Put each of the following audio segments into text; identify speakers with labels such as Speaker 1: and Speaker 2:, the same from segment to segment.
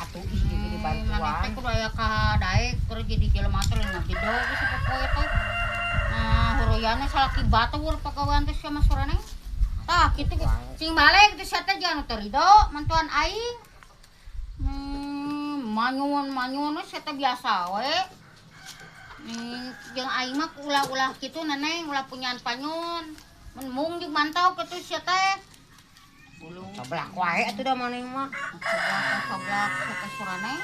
Speaker 1: atuh ih jadi bantuan.
Speaker 2: Maneh teh kudu aya kadaek keur jadi jelema teh lain ngabidog geus poe teh. Nah, huruyana salaki batur pagawean teh sia mah sorana. Tah kitu cing balik teh sia teh jangan teu ridho mantuan aing. Manyun sia teh biasa we. Jeung aing mah ulah-ulah kitu neneng ulah punyaan panyun. Mun mung jeung mantau kitu sia teh.
Speaker 1: Sablak wae atuh da maneh mah.
Speaker 2: Sablak sia teh sorana.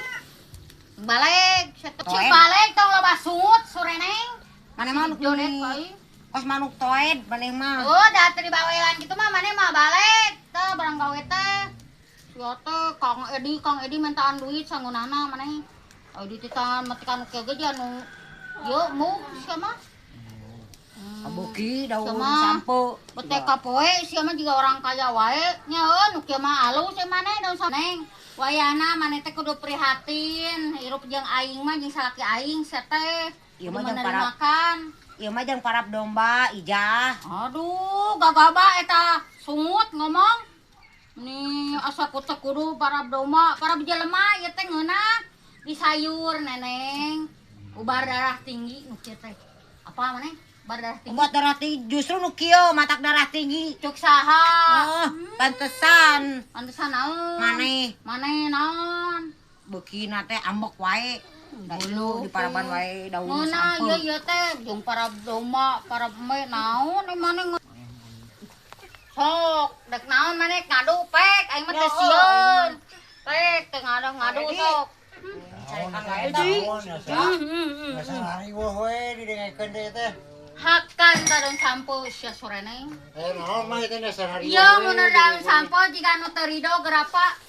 Speaker 2: Balik sia teh cing balik tong loba sungut soreneng.
Speaker 1: Maneh mah
Speaker 2: jonet bae.
Speaker 1: Kos manuk toed maneh mah.
Speaker 2: Oh, da teu dibawelan kitu mah maneh mah balik. Teh barang gawe teh. Sia teh Kang Edi mintaan duit sangunana maneh. Edi teh tangan mati kanu kege anu Yo, mu sia mah.
Speaker 1: Kabuki daun sampo.
Speaker 2: Bete kapoe sia mah juga orang kaya wae. Nyaeun nu kieu mah alus maneh daun saneng. Wayana maneh teh kudu prihatin, hirup jeung aing mah jeung salaki aing sia teh.
Speaker 1: Ieu
Speaker 2: Kudu
Speaker 1: mah jeung
Speaker 2: makan.
Speaker 1: Ieu mah jeung parab domba, Ijah.
Speaker 2: Aduh, gagaba eta sungut ngomong. Nih asa kudu parab domba, parab jelema ieu teh ngeunah di sayur neneng. Ubar darah tinggi nu kieu teh. Apa maneh? Ubar darah tinggi.
Speaker 1: Obat darah tinggi justru nu kieu matak darah tinggi.
Speaker 2: Cuk saha?
Speaker 1: Oh, pantesan.
Speaker 2: Pantesan naon?
Speaker 1: Maneh
Speaker 2: naon?
Speaker 1: beukina teh ambek wae. Da ieu di paraban wae daun
Speaker 2: Ngeunah
Speaker 1: sampo.
Speaker 2: ieu teh jeung parab domba, parab me naon maneh sok, dek naon maneh ngadu pek, aing mah teu sieun. Pek teu ngadu sok.
Speaker 3: Hari we didengekeun teh teh.
Speaker 2: Hakan daun sampo sia sorene.
Speaker 3: Naon mah itu dasar hari.
Speaker 2: Ieu mun daun sampo jika anu teu ridho gerapa.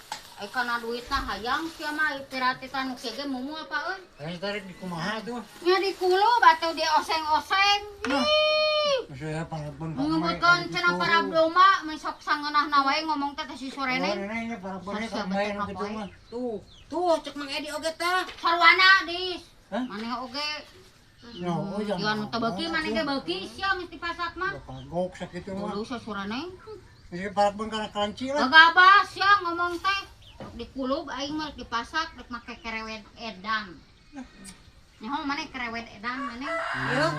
Speaker 2: Kana duitna hayang sia mah pirati kanu kieu ge mumu apa euy?
Speaker 3: Tarik di kumaha tuh.
Speaker 2: Nya di kulu batu di oseng-oseng.
Speaker 3: Saya parabon.
Speaker 2: Ngubutkeun cenah parab domba mesok sangeunahna wae ngomong teh si sorene.
Speaker 3: Ini parabon kambayan gitu mah.
Speaker 1: Tuh cek Mang Edi oge teh.
Speaker 2: Sarwana dis.
Speaker 3: Hah?
Speaker 2: Maneh oge.
Speaker 3: No,
Speaker 2: Jangan teu beuki maneh ge beuki sia geus dipasak mah.
Speaker 3: Pagok sakitu mah.
Speaker 2: Kudu sasurane.
Speaker 3: Ini parabon kana kelanci lah.
Speaker 2: Gagabah sia ngomong teh. Dikulub aing mah dipasak rek make kerewet edan. Nyaho maneh kerewet edan maneh.
Speaker 1: Ieu.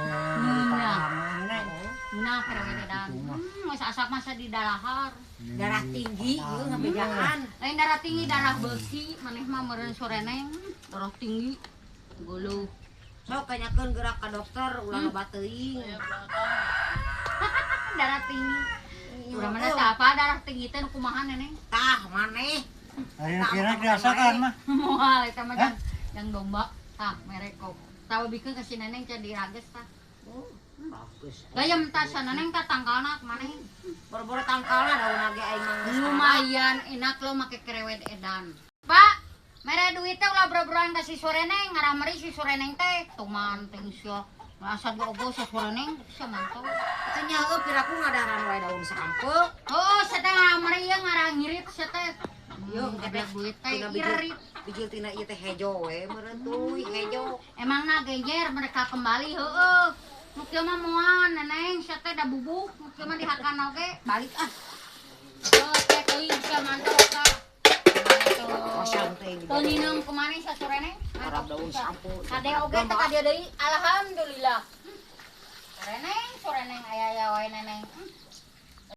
Speaker 2: Nah kerewet edan. Geus asap masa di dalahar.
Speaker 1: Darah tinggi ieu ngabejaan.
Speaker 2: Lain darah tinggi, darah beusi, maneh mah meureun soreneng, darah tinggi. Guluh.
Speaker 1: Sok kanyakeun gerak ka dokter ulah loba teuing.
Speaker 2: Darah tinggi. Urang mana teh apa darah tinggi teh nu kumaha neneng?
Speaker 1: Tah maneh.
Speaker 3: Ayo kira dirasakan mah.
Speaker 2: Moal eta mah yang domba. Tah merek kok. Tahu bikeun ka si neneng teh dirages tah.
Speaker 1: Bagus.
Speaker 2: Gaya mentah sa neneng tah tangkalna maneh.
Speaker 1: Boro-boro tangkalna daun ge aing mah geus
Speaker 2: Lumayan enak lo make kerewet edan. Pak, mere duit teh ulah boro-boroan ka si soreneng, ngarameri si soreneng teh tuman teh sia. Asa diogo si soreneng sia mantau.
Speaker 1: Eta nyaeup piraku ngadaran wae daun sampo.
Speaker 2: Oh, saya teh ngarameri ye ngarang ngirit sia teh.
Speaker 1: Yo
Speaker 2: ada duit teh
Speaker 1: tina
Speaker 2: irit.
Speaker 1: bijil tina ieu teh hejo we meureun tuluy hejo.
Speaker 2: Emangna gejer mereka kembali heueuh. Nu kieu mah moal neneng sia teh da bubuk, nu kieu mah dihakan oge balik ah. Teh teuing sia mantau ka.
Speaker 1: Kosan teh
Speaker 2: Teu ninung kumaneh sia sorene?
Speaker 1: Harap daun sampo.
Speaker 2: Kade oge teh kade deui alhamdulillah. Soreneng aya wae neneng.